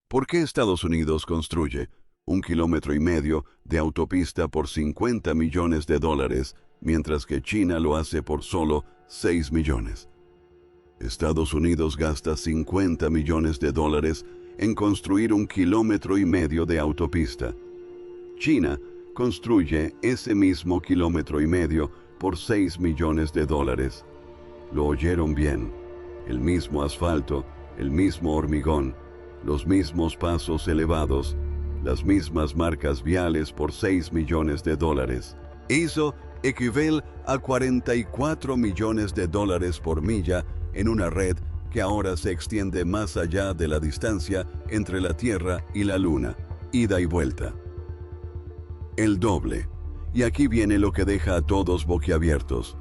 ¿Por qué Estados Unidos construye 1,5 kilómetros de autopista por $50 millones, mientras que China lo hace por solo 6 millones? Estados Unidos gasta $50 millones en construir 1,5 kilómetros de autopista. China construye ese mismo 1,5 kilómetros por $6 millones. Lo oyeron bien. El mismo asfalto, el mismo hormigón, los mismos pasos elevados, las mismas marcas viales por $6 millones. Eso equivale a $44 millones por milla en una red que ahora se extiende más allá de la distancia entre la Tierra y la Luna, ida y vuelta. El doble. Y aquí viene lo que deja a todos boquiabiertos.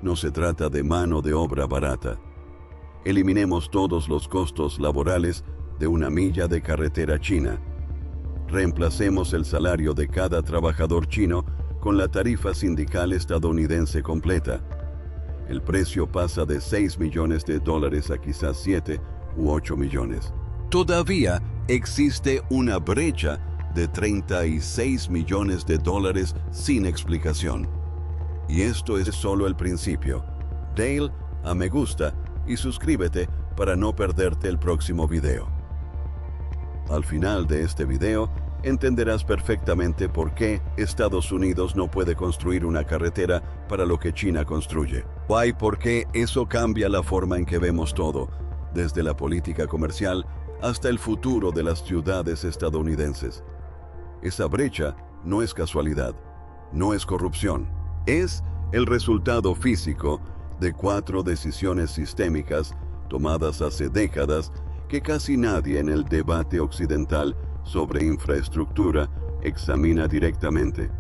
No se trata de mano de obra barata. Eliminemos todos los costos laborales de una milla de carretera china. Reemplacemos el salario de cada trabajador chino con la tarifa sindical estadounidense completa. El precio pasa de $6 millones a quizás 7 u 8 millones. Todavía existe una brecha de $36 millones sin explicación. Y esto es solo el principio. Dale a me gusta y suscríbete para no perderte el próximo video. Al final de este video, entenderás perfectamente por qué Estados Unidos no puede construir una carretera para lo que China construye. Why, por qué eso cambia la forma en que vemos todo, desde la política comercial hasta el futuro de las ciudades estadounidenses. Esa brecha no es casualidad, no es corrupción, es el resultado físico de 4 decisiones sistémicas tomadas hace décadas que casi nadie en el debate occidental sobre infraestructura examina directamente.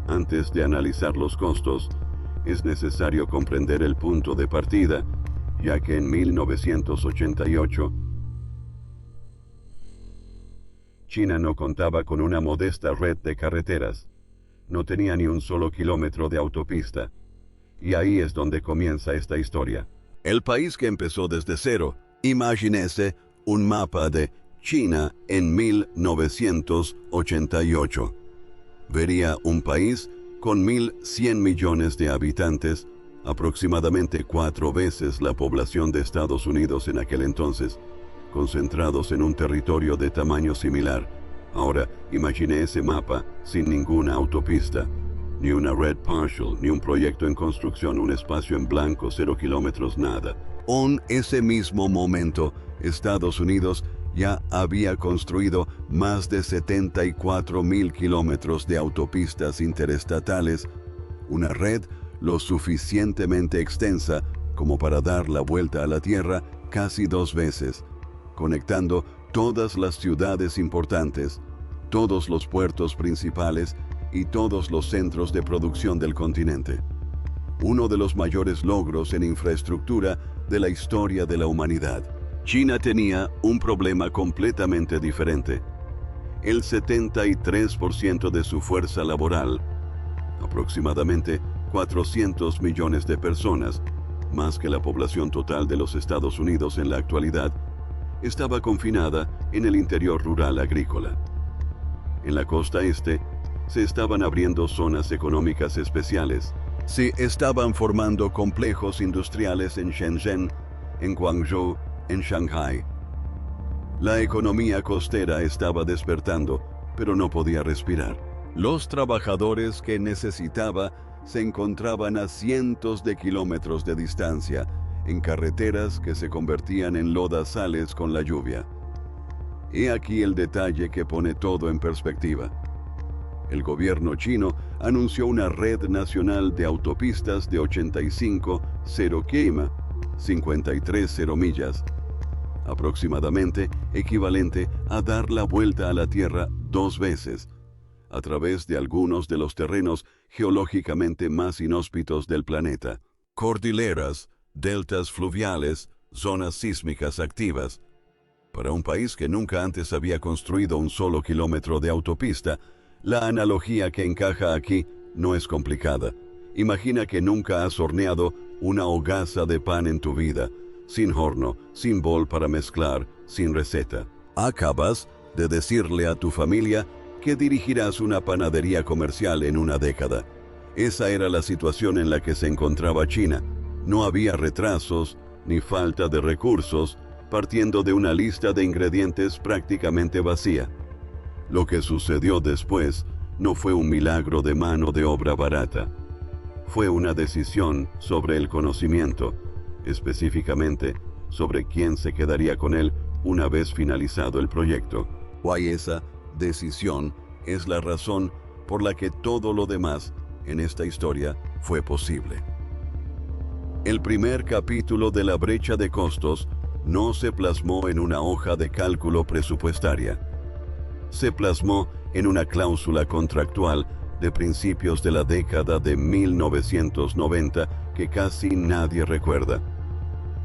Antes de analizar los costos, es necesario comprender el punto de partida, ya que en 1988, China no contaba con una modesta red de carreteras. No tenía ni un solo kilómetro de autopista. Y ahí es donde comienza esta historia. El país que empezó desde cero. Imagínese un mapa de China en 1988. Vería un país con 1.100 millones de habitantes, aproximadamente 4 veces la población de Estados Unidos en aquel entonces, concentrados en un territorio de tamaño similar. Ahora, imagine ese mapa sin ninguna autopista, ni una red partial, ni un proyecto en construcción, un espacio en blanco, 0 kilómetros, nada. En ese mismo momento, Estados Unidos ya había construido más de 74,000 kilómetros de autopistas interestatales, una red lo suficientemente extensa como para dar la vuelta a la Tierra casi 2 veces, conectando todas las ciudades importantes, todos los puertos principales y todos los centros de producción del continente. Uno de los mayores logros en infraestructura de la historia de la humanidad. China tenía un problema completamente diferente. El 73% de su fuerza laboral, aproximadamente 400 millones de personas, más que la población total de los Estados Unidos en la actualidad, estaba confinada en el interior rural agrícola. En la costa este, se estaban abriendo zonas económicas especiales. Se estaban formando complejos industriales en Shenzhen, en Guangzhou, en Shanghai. La economía costera estaba despertando, pero no podía respirar. Los trabajadores que necesitaba se encontraban a cientos de kilómetros de distancia, en carreteras que se convertían en lodazales con la lluvia. He aquí el detalle que pone todo en perspectiva. El gobierno chino anunció una red nacional de autopistas de 85 km, 53 millas, aproximadamente equivalente a dar la vuelta a la Tierra 2 veces, a través de algunos de los terrenos geológicamente más inhóspitos del planeta. Cordilleras, deltas fluviales, zonas sísmicas activas. Para un país que nunca antes había construido un solo kilómetro de autopista, la analogía que encaja aquí no es complicada. Imagina que nunca has horneado una hogaza de pan en tu vida, sin horno, sin bol para mezclar, sin receta. Acabas de decirle a tu familia que dirigirás una panadería comercial en una década. Esa era la situación en la que se encontraba China. No había retrasos ni falta de recursos, partiendo de una lista de ingredientes prácticamente vacía. Lo que sucedió después no fue un milagro de mano de obra barata. Fue una decisión sobre el conocimiento, específicamente sobre quién se quedaría con él una vez finalizado el proyecto. Y esa decisión es la razón por la que todo lo demás en esta historia fue posible. El primer capítulo de la brecha de costos no se plasmó en una hoja de cálculo presupuestaria. Se plasmó en una cláusula contractual de principios de la década de 1990 que casi nadie recuerda.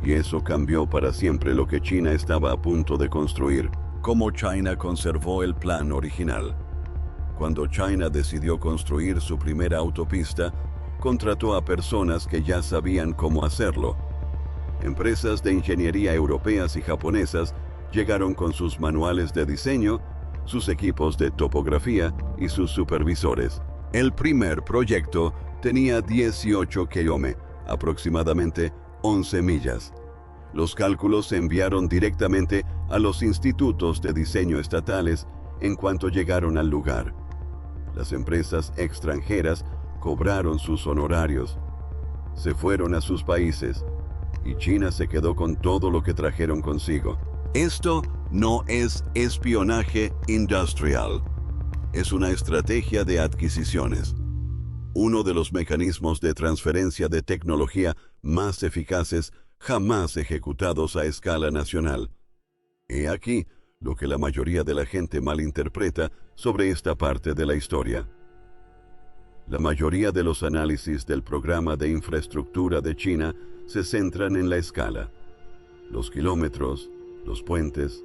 Y eso cambió para siempre lo que China estaba a punto de construir. Cómo China conservó el plan original. Cuando China decidió construir su primera autopista, contrató a personas que ya sabían cómo hacerlo. Empresas de ingeniería europeas y japonesas llegaron con sus manuales de diseño, sus equipos de topografía y sus supervisores. El primer proyecto tenía 18 km, aproximadamente 11 millas. Los cálculos se enviaron directamente a los institutos de diseño estatales en cuanto llegaron al lugar. Las empresas extranjeras cobraron sus honorarios, se fueron a sus países y China se quedó con todo lo que trajeron consigo. Esto no es espionaje industrial, es una estrategia de adquisiciones. Uno de los mecanismos de transferencia de tecnología más eficaces jamás ejecutados a escala nacional. He aquí lo que la mayoría de la gente malinterpreta sobre esta parte de la historia. La mayoría de los análisis del programa de infraestructura de China se centran en la escala, los kilómetros, los puentes,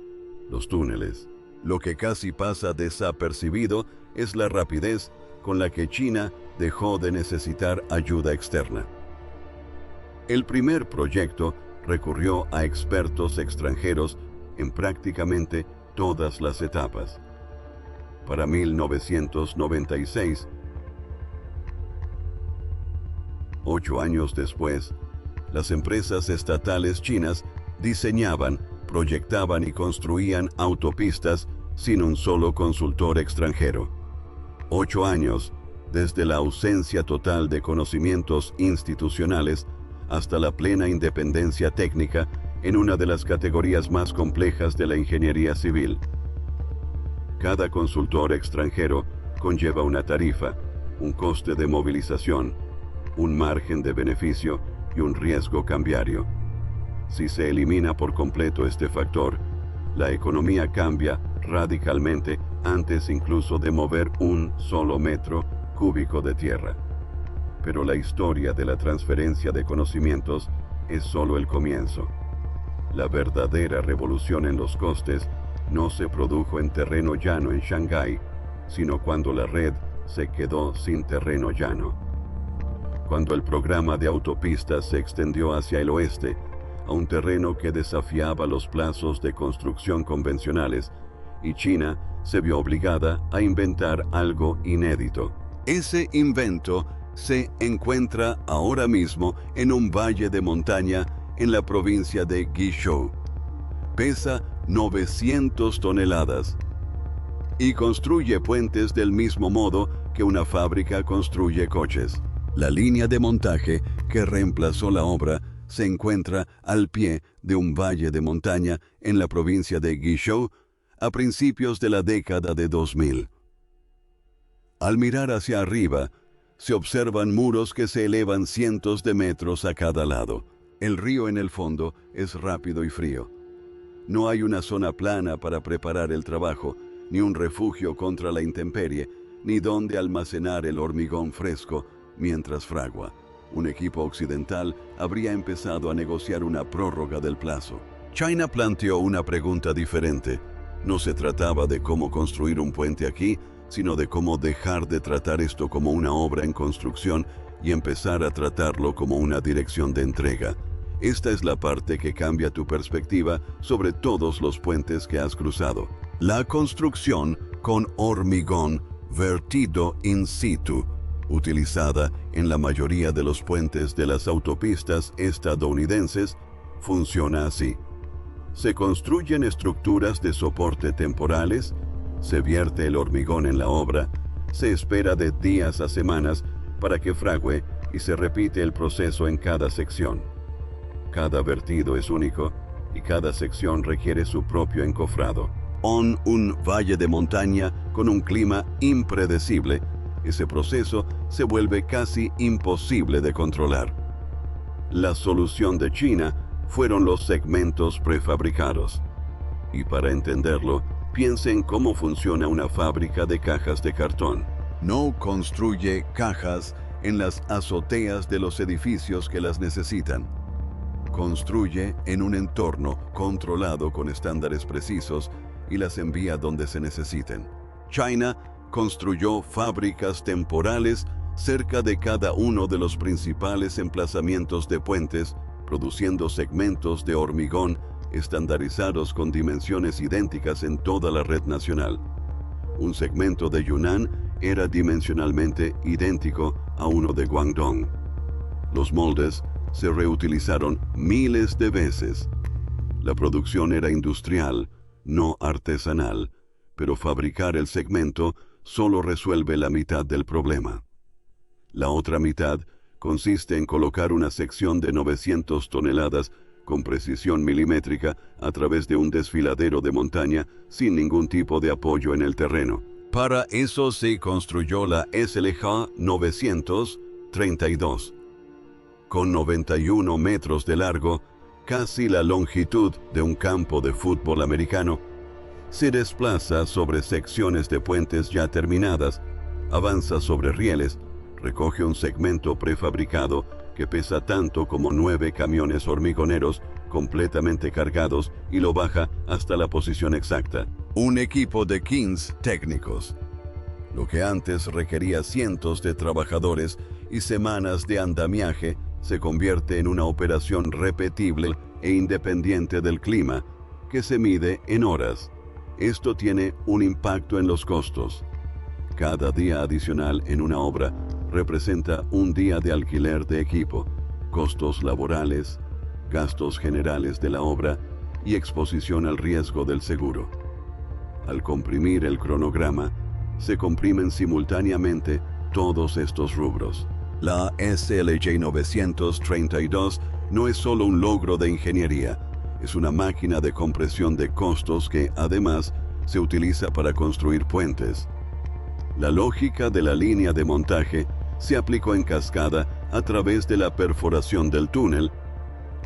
los túneles. Lo que casi pasa desapercibido es la rapidez con la que China dejó de necesitar ayuda externa. El primer proyecto recurrió a expertos extranjeros en prácticamente todas las etapas. Para 1996, 8 años después, las empresas estatales chinas diseñaban, proyectaban y construían autopistas sin un solo consultor extranjero. 8 años desde la ausencia total de conocimientos institucionales hasta la plena independencia técnica en una de las categorías más complejas de la ingeniería civil. Cada consultor extranjero conlleva una tarifa, un coste de movilización, un margen de beneficio y un riesgo cambiario. Si se elimina por completo este factor, la economía cambia radicalmente antes incluso de mover un solo metro cúbico de tierra. Pero la historia de la transferencia de conocimientos es solo el comienzo. La verdadera revolución en los costes no se produjo en terreno llano en Shanghái, sino cuando la red se quedó sin terreno llano. Cuando el programa de autopistas se extendió hacia el oeste, a un terreno que desafiaba los plazos de construcción convencionales, y China se vio obligada a inventar algo inédito. Ese invento se encuentra ahora mismo en un valle de montaña en la provincia de Guizhou. Pesa 900 toneladas y construye puentes del mismo modo que una fábrica construye coches. La línea de montaje que reemplazó la obra se encuentra al pie de un valle de montaña en la provincia de Guizhou a principios de la década de 2000. Al mirar hacia arriba, se observan muros que se elevan cientos de metros a cada lado. El río en el fondo es rápido y frío. No hay una zona plana para preparar el trabajo, ni un refugio contra la intemperie, ni donde almacenar el hormigón fresco mientras fragua. Un equipo occidental habría empezado a negociar una prórroga del plazo. China planteó una pregunta diferente. No se trataba de cómo construir un puente aquí, sino de cómo dejar de tratar esto como una obra en construcción y empezar a tratarlo como una dirección de entrega. Esta es la parte que cambia tu perspectiva sobre todos los puentes que has cruzado. La construcción con hormigón vertido in situ, utilizada en la mayoría de los puentes de las autopistas estadounidenses, funciona así. Se construyen estructuras de soporte temporales, se vierte el hormigón en la obra, se espera de días a semanas para que fragüe y se repite el proceso en cada sección. Cada vertido es único y cada sección requiere su propio encofrado. En un valle de montaña con un clima impredecible, ese proceso se vuelve casi imposible de controlar. La solución de China fueron los segmentos prefabricados. Y para entenderlo, piensen cómo funciona una fábrica de cajas de cartón. No construye cajas en las azoteas de los edificios que las necesitan. Construye en un entorno controlado con estándares precisos y las envía donde se necesiten. China construyó fábricas temporales cerca de cada uno de los principales emplazamientos de puentes, produciendo segmentos de hormigón estandarizados con dimensiones idénticas en toda la red nacional. Un segmento de Yunnan era dimensionalmente idéntico a uno de Guangdong. Los moldes se reutilizaron miles de veces. La producción era industrial, no artesanal, pero fabricar el segmento solo resuelve la mitad del problema. La otra mitad consiste en colocar una sección de 900 toneladas con precisión milimétrica a través de un desfiladero de montaña sin ningún tipo de apoyo en el terreno. Para eso se construyó la SLJ 932, con 91 metros de largo, casi la longitud de un campo de fútbol americano. Se desplaza sobre secciones de puentes ya terminadas, avanza sobre rieles, recoge un segmento prefabricado que pesa tanto como 9 camiones hormigoneros completamente cargados y lo baja hasta la posición exacta. Un equipo de 15 técnicos. Lo que antes requería cientos de trabajadores y semanas de andamiaje se convierte en una operación repetible e independiente del clima, que se mide en horas. Esto tiene un impacto en los costos. Cada día adicional en una obra representa un día de alquiler de equipo, costos laborales, gastos generales de la obra y exposición al riesgo del seguro. Al comprimir el cronograma, se comprimen simultáneamente todos estos rubros. La SLJ 932 no es solo un logro de ingeniería, es una máquina de compresión de costos que, además, se utiliza para construir puentes. La lógica de la línea de montaje se aplicó en cascada a través de la perforación del túnel,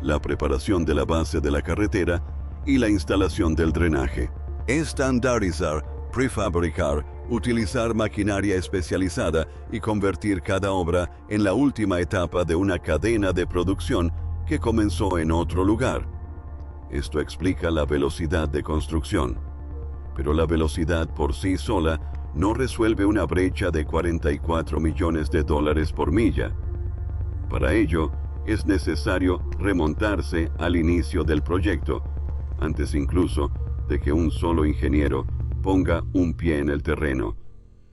la preparación de la base de la carretera y la instalación del drenaje. Estandarizar, prefabricar, utilizar maquinaria especializada y convertir cada obra en la última etapa de una cadena de producción que comenzó en otro lugar. Esto explica la velocidad de construcción. Pero la velocidad por sí sola no resuelve una brecha de $44 millones por milla. Para ello, es necesario remontarse al inicio del proyecto, antes incluso de que un solo ingeniero ponga un pie en el terreno,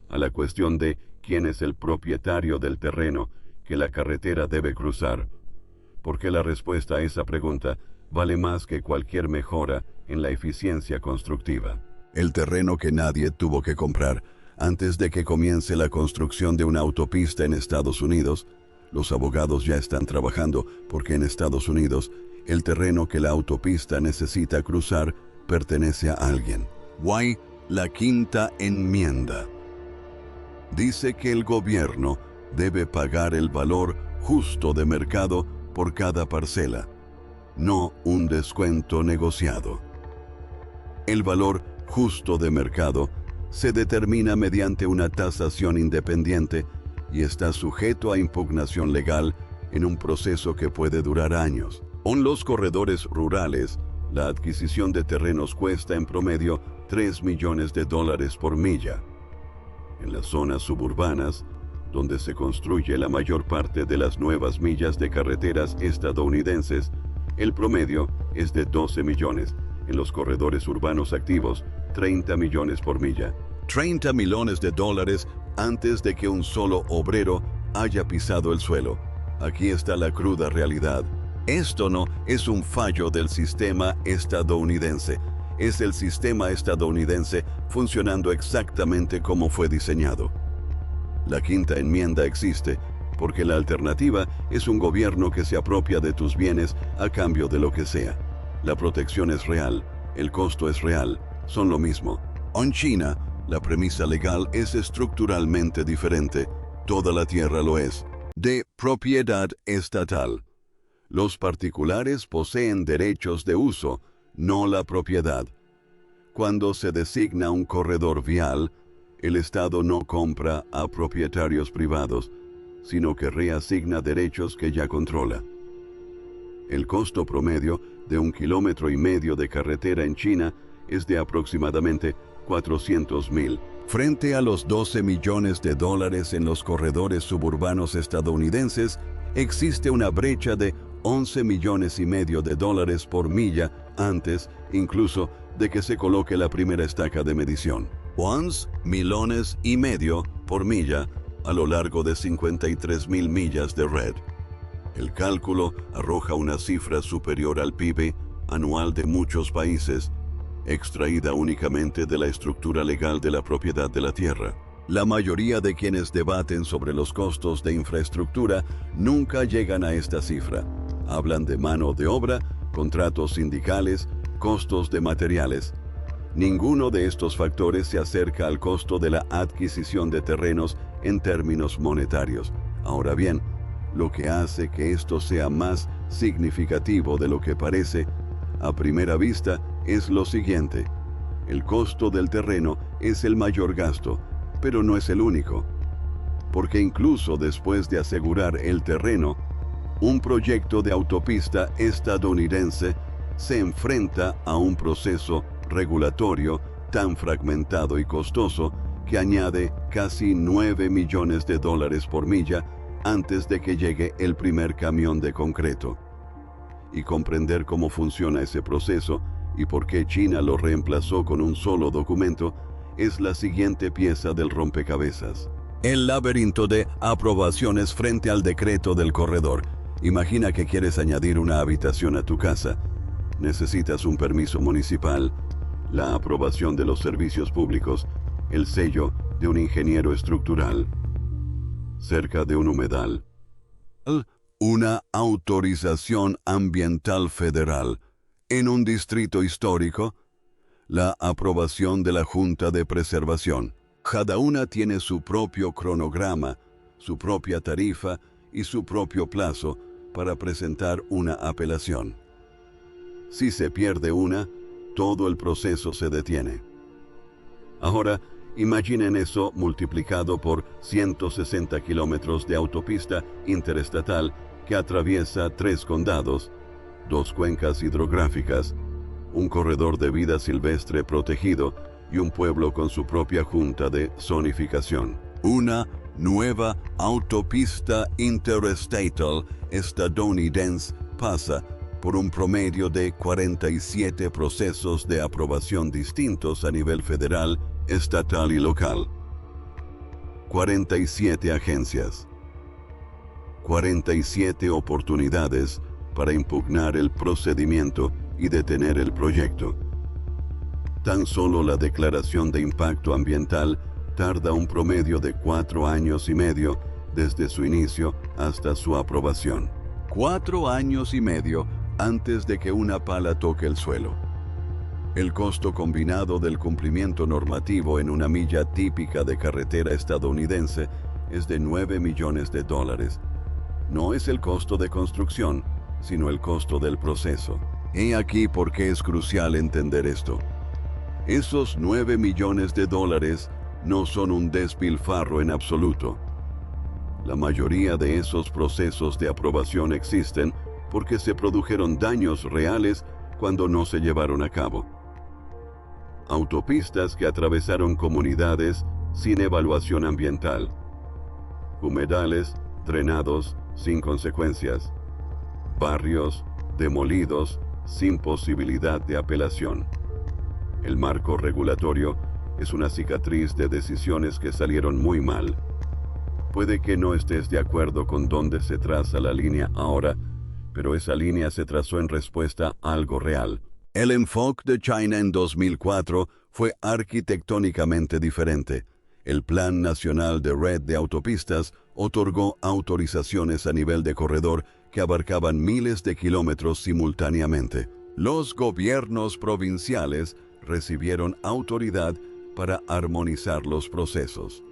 a la cuestión de quién es el propietario del terreno que la carretera debe cruzar, porque la respuesta a esa pregunta vale más que cualquier mejora en la eficiencia constructiva. El terreno que nadie tuvo que comprar antes de que comience la construcción de una autopista en Estados Unidos. Los abogados ya están trabajando porque en Estados Unidos el terreno que la autopista necesita cruzar pertenece a alguien. Guay, la quinta enmienda. Dice que el gobierno debe pagar el valor justo de mercado por cada parcela, no un descuento negociado. El valor justo de mercado se determina mediante una tasación independiente y está sujeto a impugnación legal en un proceso que puede durar años. En los corredores rurales, la adquisición de terrenos cuesta en promedio $3 millones por milla. En las zonas suburbanas, donde se construye la mayor parte de las nuevas millas de carreteras estadounidenses, El promedio es de 12 millones. En los corredores urbanos activos, 30 millones por milla. 30 millones de dólares antes de que un solo obrero haya pisado el suelo. Aquí está la cruda realidad. Esto no es un fallo del sistema estadounidense. Es el sistema estadounidense funcionando exactamente como fue diseñado. La quinta enmienda existe porque la alternativa es un gobierno que se apropia de tus bienes a cambio de lo que sea. La protección es real, el costo es real, son lo mismo. En China, la premisa legal es estructuralmente diferente, toda la tierra lo es, de propiedad estatal. Los particulares poseen derechos de uso, no la propiedad. Cuando se designa un corredor vial, el Estado no compra a propietarios privados, sino que reasigna derechos que ya controla. El costo promedio de 1,5 kilómetros de carretera en China es de aproximadamente 400,000, frente a los 12 millones de dólares en los corredores suburbanos estadounidenses. Existe una brecha de 11 millones y medio de dólares por milla antes, incluso, de que se coloque la primera estaca de medición. 11 millones y medio por milla a lo largo de 53,000 millas de red. El cálculo arroja una cifra superior al PIB anual de muchos países, extraída únicamente de la estructura legal de la propiedad de la tierra. La mayoría de quienes debaten sobre los costos de infraestructura nunca llegan a esta cifra. Hablan de mano de obra, contratos sindicales, costos de materiales. Ninguno de estos factores se acerca al costo de la adquisición de terrenos en términos monetarios. Ahora bien, lo que hace que esto sea más significativo de lo que parece a primera vista es lo siguiente. El costo del terreno es el mayor gasto, pero no es el único. Porque incluso después de asegurar el terreno, un proyecto de autopista estadounidense se enfrenta a un proceso regulatorio tan fragmentado y costoso que añade casi 9 millones de dólares por milla antes de que llegue el primer camión de concreto. Y comprender cómo funciona ese proceso y por qué China lo reemplazó con un solo documento es la siguiente pieza del rompecabezas. El laberinto de aprobaciones frente al decreto del corredor. Imagina que quieres añadir una habitación a tu casa. Necesitas un permiso municipal, la aprobación de los servicios públicos, el sello de un ingeniero estructural. Cerca de un humedal, una autorización ambiental federal. En un distrito histórico, la aprobación de la Junta de Preservación. Cada una tiene su propio cronograma, su propia tarifa y su propio plazo para presentar una apelación. Si se pierde una, todo el proceso se detiene. Ahora, imaginen eso multiplicado por 160 kilómetros de autopista interestatal que atraviesa 3 condados, 2 cuencas hidrográficas, un corredor de vida silvestre protegido y un pueblo con su propia junta de zonificación. Una nueva autopista interestatal estadounidense pasa por un promedio de 47 procesos de aprobación distintos a nivel federal, estatal y local. 47 agencias. 47 oportunidades para impugnar el procedimiento y detener el proyecto. Tan solo la declaración de impacto ambiental tarda un promedio de 4 años y medio desde su inicio hasta su aprobación. 4 años y medio antes de que una pala toque el suelo. El costo combinado del cumplimiento normativo en una milla típica de carretera estadounidense es de 9 millones de dólares. No es el costo de construcción, sino el costo del proceso. He aquí por qué es crucial entender esto. Esos 9 millones de dólares no son un despilfarro en absoluto. La mayoría de esos procesos de aprobación existen porque se produjeron daños reales cuando no se llevaron a cabo. Autopistas que atravesaron comunidades sin evaluación ambiental. Humedales drenados sin consecuencias. Barrios demolidos sin posibilidad de apelación. El marco regulatorio es una cicatriz de decisiones que salieron muy mal. Puede que no estés de acuerdo con dónde se traza la línea ahora, pero esa línea se trazó en respuesta a algo real. El enfoque de China en 2004 fue arquitectónicamente diferente. El Plan Nacional de Red de Autopistas otorgó autorizaciones a nivel de corredor que abarcaban miles de kilómetros simultáneamente. Los gobiernos provinciales recibieron autoridad para armonizar los procesos.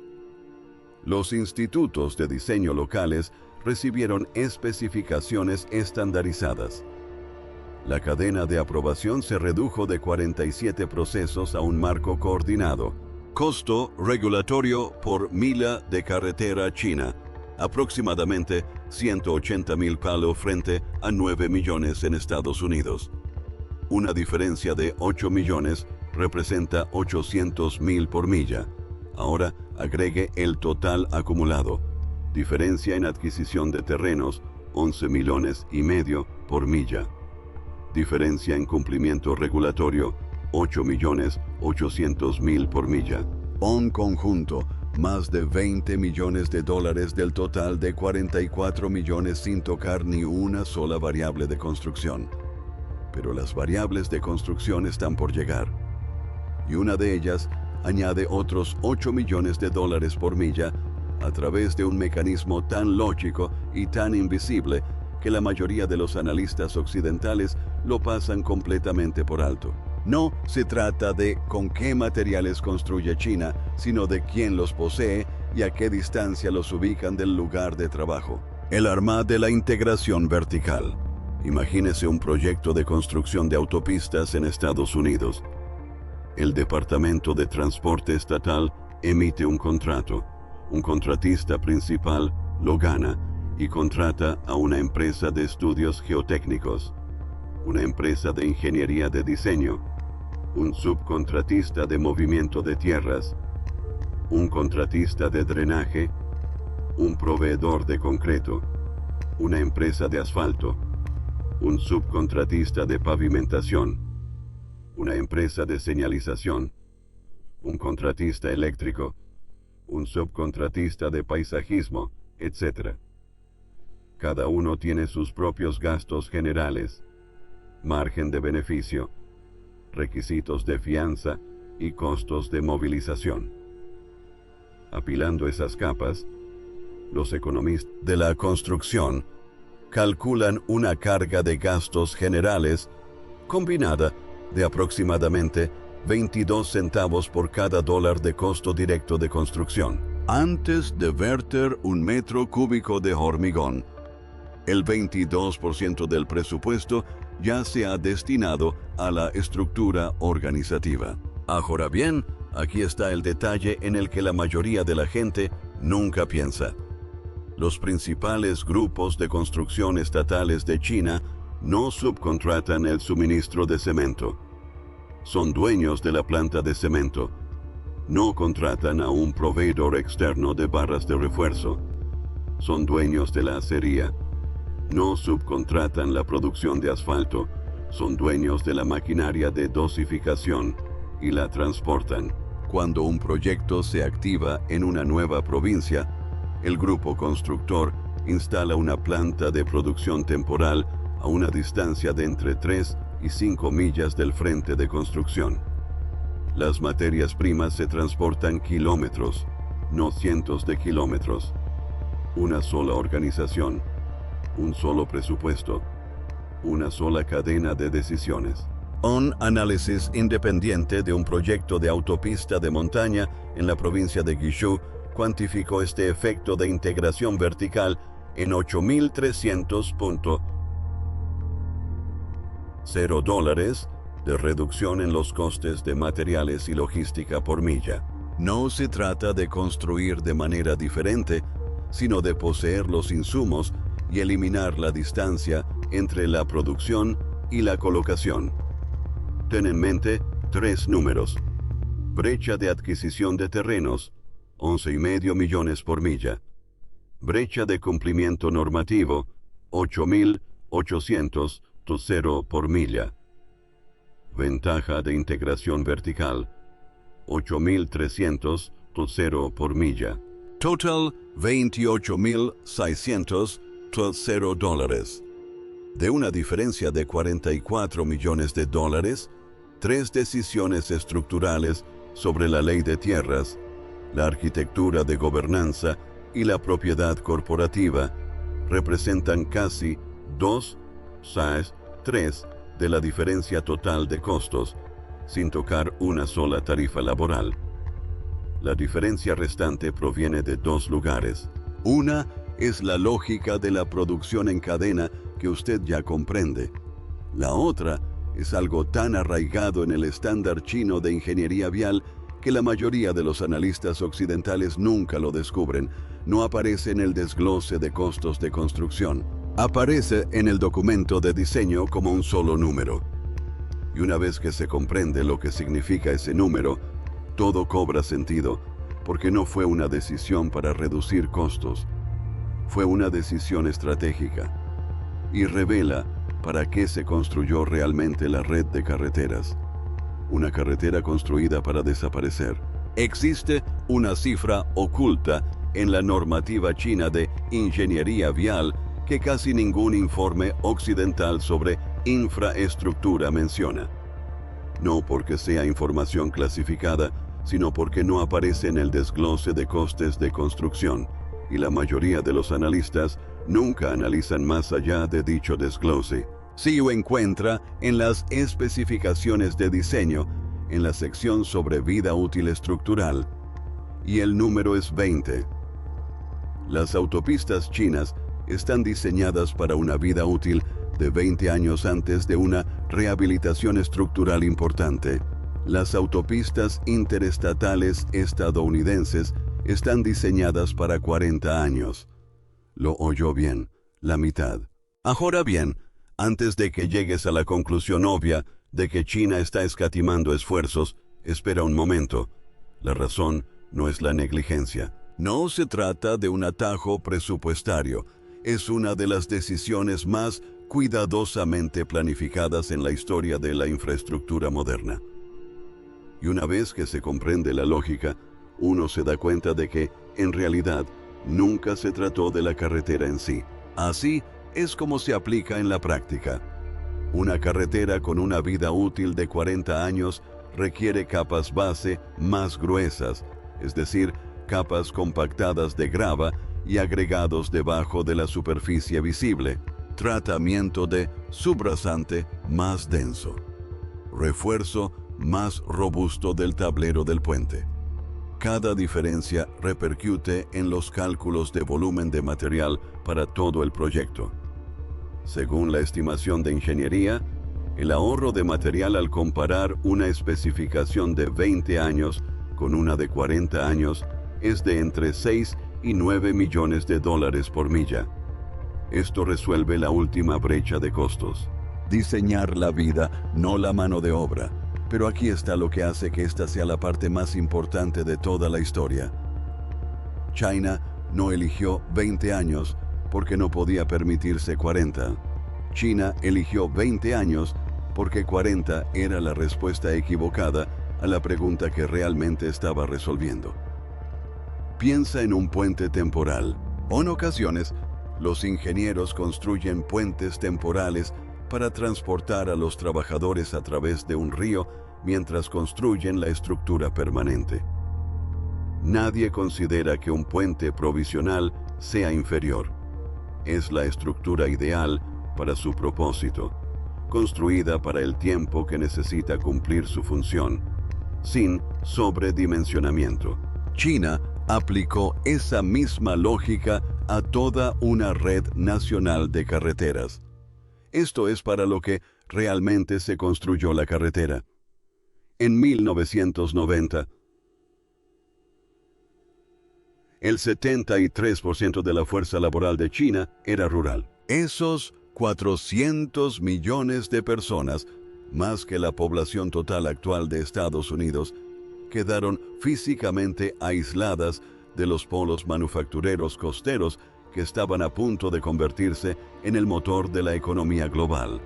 Los institutos de diseño locales recibieron especificaciones estandarizadas. La cadena de aprobación se redujo de 47 procesos a un marco coordinado. Costo regulatorio por milla de carretera china, aproximadamente 180,000 palo frente a 9 millones en Estados Unidos. Una diferencia de 8 millones representa 800,000 por milla. Ahora agregue el total acumulado. Diferencia en adquisición de terrenos, 11 millones y medio por milla. Diferencia en cumplimiento regulatorio, 8.800.000 por milla. En conjunto, más de 20 millones de dólares del total de 44 millones sin tocar ni una sola variable de construcción. Pero las variables de construcción están por llegar. Y una de ellas añade otros 8 millones de dólares por milla a través de un mecanismo tan lógico y tan invisible que la mayoría de los analistas occidentales lo pasan completamente por alto. No se trata de con qué materiales construye China, sino de quién los posee y a qué distancia los ubican del lugar de trabajo. El arma de la integración vertical. Imagínese un proyecto de construcción de autopistas en Estados Unidos. El Departamento de Transporte Estatal emite un contrato. Un contratista principal lo gana y contrata a una empresa de estudios geotécnicos, una empresa de ingeniería de diseño, un subcontratista de movimiento de tierras, un contratista de drenaje, un proveedor de concreto, una empresa de asfalto, un subcontratista de pavimentación, una empresa de señalización, un contratista eléctrico, un subcontratista de paisajismo, etc. Cada uno tiene sus propios gastos generales, margen de beneficio, requisitos de fianza y costos de movilización. Apilando esas capas, los economistas de la construcción calculan una carga de gastos generales combinada de aproximadamente 22 centavos por cada dólar de costo directo de construcción. Antes de verter un metro cúbico de hormigón, el 22% del presupuesto ya se ha destinado a la estructura organizativa. Ahora bien, aquí está el detalle en el que la mayoría de la gente nunca piensa. Los principales grupos de construcción estatales de China no subcontratan el suministro de cemento. Son dueños de la planta de cemento. No contratan a un proveedor externo de barras de refuerzo. Son dueños de la acería. No subcontratan la producción de asfalto. Son dueños de la maquinaria de dosificación y la transportan. Cuando un proyecto se activa en una nueva provincia, el grupo constructor instala una planta de producción temporal a una distancia de entre 3 y 5 millas del frente de construcción. Las materias primas se transportan kilómetros, no cientos de kilómetros. Una sola organización, un solo presupuesto, una sola cadena de decisiones. Un análisis independiente de un proyecto de autopista de montaña en la provincia de Guizhou cuantificó este efecto de integración vertical en $8.300.0 de reducción en los costes de materiales y logística por milla. No se trata de construir de manera diferente, sino de poseer los insumos y eliminar la distancia entre la producción y la colocación. Ten en mente 3 números. Brecha de adquisición de terrenos, 11,5 millones por milla. Brecha de cumplimiento normativo, 8.800 $0 por milla. Ventaja de integración vertical, 8.300 $0 por milla. Total, $28.600 $0. De una diferencia de $44 millones, 3 decisiones estructurales sobre la ley de tierras, la arquitectura de gobernanza y la propiedad corporativa representan casi 3 de la diferencia total de costos, sin tocar una sola tarifa laboral. La diferencia restante proviene de 2 lugares. Una es la lógica de la producción en cadena que usted ya comprende. La otra es algo tan arraigado en el estándar chino de ingeniería vial que la mayoría de los analistas occidentales nunca lo descubren. No aparece en el desglose de costos de construcción. Aparece en el documento de diseño como un solo número. Y una vez que se comprende lo que significa ese número, todo cobra sentido, porque no fue una decisión para reducir costos. Fue una decisión estratégica. Y revela para qué se construyó realmente la red de carreteras. Una carretera construida para desaparecer. Existe una cifra oculta en la normativa china de ingeniería vial que casi ningún informe occidental sobre infraestructura menciona. No porque sea información clasificada, sino porque no aparece en el desglose de costes de construcción, y la mayoría de los analistas nunca analizan más allá de dicho desglose. Si lo encuentra en las especificaciones de diseño, en la sección sobre vida útil estructural, y el número es 20. Las autopistas chinas están diseñadas para una vida útil de 20 años antes de una rehabilitación estructural importante. Las autopistas interestatales estadounidenses están diseñadas para 40 años. Lo oyó bien, la mitad. Ahora bien, antes de que llegues a la conclusión obvia de que China está escatimando esfuerzos, espera un momento. La razón no es la negligencia. No se trata de un atajo presupuestario. Es una de las decisiones más cuidadosamente planificadas en la historia de la infraestructura moderna. Y una vez que se comprende la lógica, uno se da cuenta de que, en realidad, nunca se trató de la carretera en sí. Así es como se aplica en la práctica. Una carretera con una vida útil de 40 años requiere capas base más gruesas, es decir, capas compactadas de grava y agregados debajo de la superficie visible. Tratamiento de subrasante más denso. Refuerzo más robusto del tablero del puente. Cada diferencia repercute en los cálculos de volumen de material para todo el proyecto. Según la estimación de ingeniería, el ahorro de material al comparar una especificación de 20 años con una de 40 años es de entre 6 y 9 millones de dólares por milla. Esto resuelve la última brecha de costos. Diseñar la vida, no la mano de obra. Pero aquí está lo que hace que esta sea la parte más importante de toda la historia. China no eligió 20 años porque no podía permitirse 40. China eligió 20 años porque 40 era la respuesta equivocada a la pregunta que realmente estaba resolviendo. Piensa en un puente temporal. En ocasiones, los ingenieros construyen puentes temporales para transportar a los trabajadores a través de un río mientras construyen la estructura permanente. Nadie considera que un puente provisional sea inferior. Es la estructura ideal para su propósito, construida para el tiempo que necesita cumplir su función, sin sobredimensionamiento. China aplicó esa misma lógica a toda una red nacional de carreteras. Esto es para lo que realmente se construyó la carretera. En 1990, el 73% de la fuerza laboral de China era rural. Esos 400 millones de personas, más que la población total actual de Estados Unidos, quedaron físicamente aisladas de los polos manufactureros costeros que estaban a punto de convertirse en el motor de la economía global.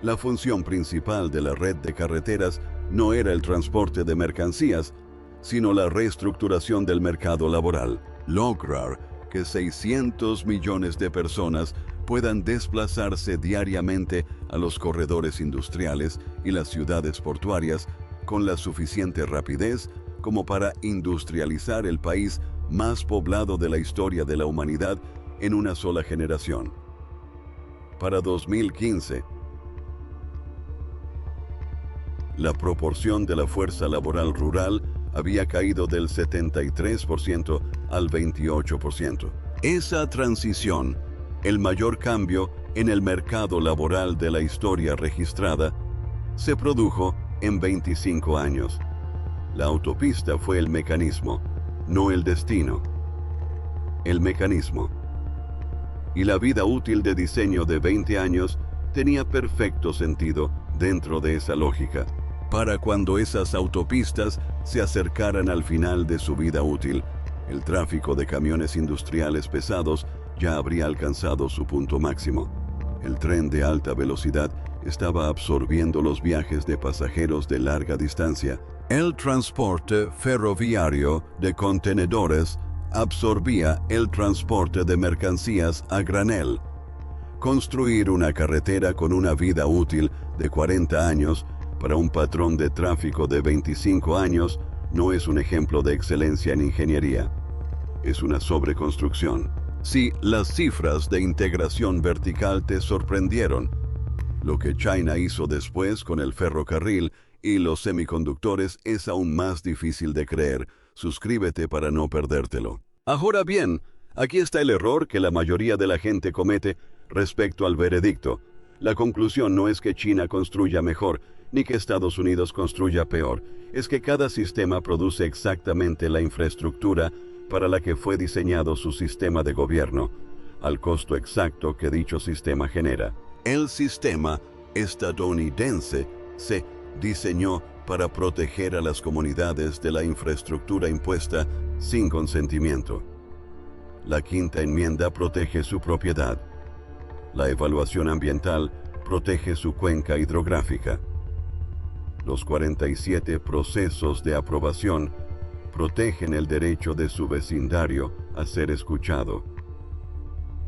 La función principal de la red de carreteras no era el transporte de mercancías, sino la reestructuración del mercado laboral. Lograr que 600 millones de personas puedan desplazarse diariamente a los corredores industriales y las ciudades portuarias con la suficiente rapidez como para industrializar el país más poblado de la historia de la humanidad en una sola generación. Para 2015, la proporción de la fuerza laboral rural había caído del 73% al 28%. Esa transición, el mayor cambio en el mercado laboral de la historia registrada, se produjo en 25 años. La autopista fue el mecanismo, no el destino. El mecanismo. Y la vida útil de diseño de 20 años tenía perfecto sentido dentro de esa lógica. Para cuando esas autopistas se acercaran al final de su vida útil, el tráfico de camiones industriales pesados ya habría alcanzado su punto máximo. El tren de alta velocidad estaba absorbiendo los viajes de pasajeros de larga distancia. El transporte ferroviario de contenedores absorbía el transporte de mercancías a granel. Construir una carretera con una vida útil de 40 años para un patrón de tráfico de 25 años no es un ejemplo de excelencia en ingeniería. Es una sobreconstrucción. Sí, las cifras de integración vertical te sorprendieron. Lo que China hizo después con el ferrocarril y los semiconductores es aún más difícil de creer. Suscríbete para no perdértelo. Ahora bien, aquí está el error que la mayoría de la gente comete respecto al veredicto. La conclusión no es que China construya mejor, ni que Estados Unidos construya peor. Es que cada sistema produce exactamente la infraestructura para la que fue diseñado su sistema de gobierno, al costo exacto que dicho sistema genera. El sistema estadounidense se diseñó para proteger a las comunidades de la infraestructura impuesta sin consentimiento. La quinta enmienda protege su propiedad. La evaluación ambiental protege su cuenca hidrográfica. Los 47 procesos de aprobación protegen el derecho de su vecindario a ser escuchado.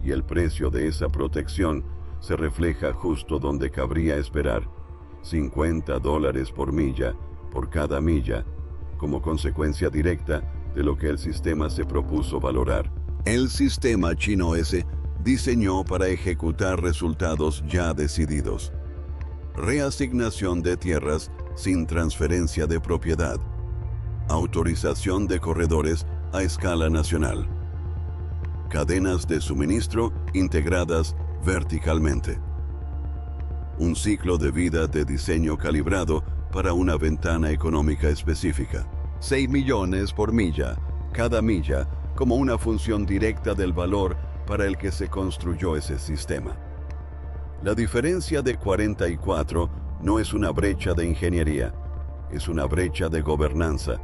Y el precio de esa protección se refleja justo donde cabría esperar, $50 por milla, por cada milla, como consecuencia directa de lo que el sistema se propuso valorar. El sistema chino se diseñó para ejecutar resultados ya decididos. Reasignación de tierras sin transferencia de propiedad. Autorización de corredores a escala nacional. Cadenas de suministro integradas verticalmente. Un ciclo de vida de diseño calibrado para una ventana económica específica. 6 millones por milla, cada milla como una función directa del valor para el que se construyó ese sistema. La diferencia de 44 no es una brecha de ingeniería, es una brecha de gobernanza.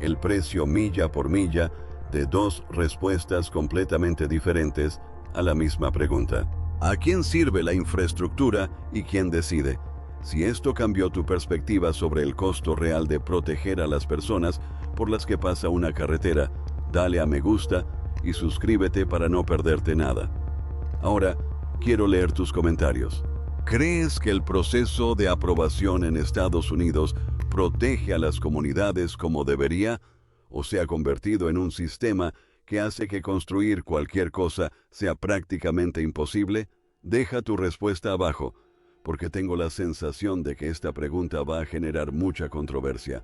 El precio milla por milla de dos respuestas completamente diferentes a la misma pregunta. ¿A quién sirve la infraestructura y quién decide? Si esto cambió tu perspectiva sobre el costo real de proteger a las personas por las que pasa una carretera, dale a me gusta y suscríbete para no perderte nada. Ahora, quiero leer tus comentarios. ¿Crees que el proceso de aprobación en Estados Unidos protege a las comunidades como debería, o se ha convertido en un sistema que hace que construir cualquier cosa sea prácticamente imposible? Deja tu respuesta abajo, porque tengo la sensación de que esta pregunta va a generar mucha controversia.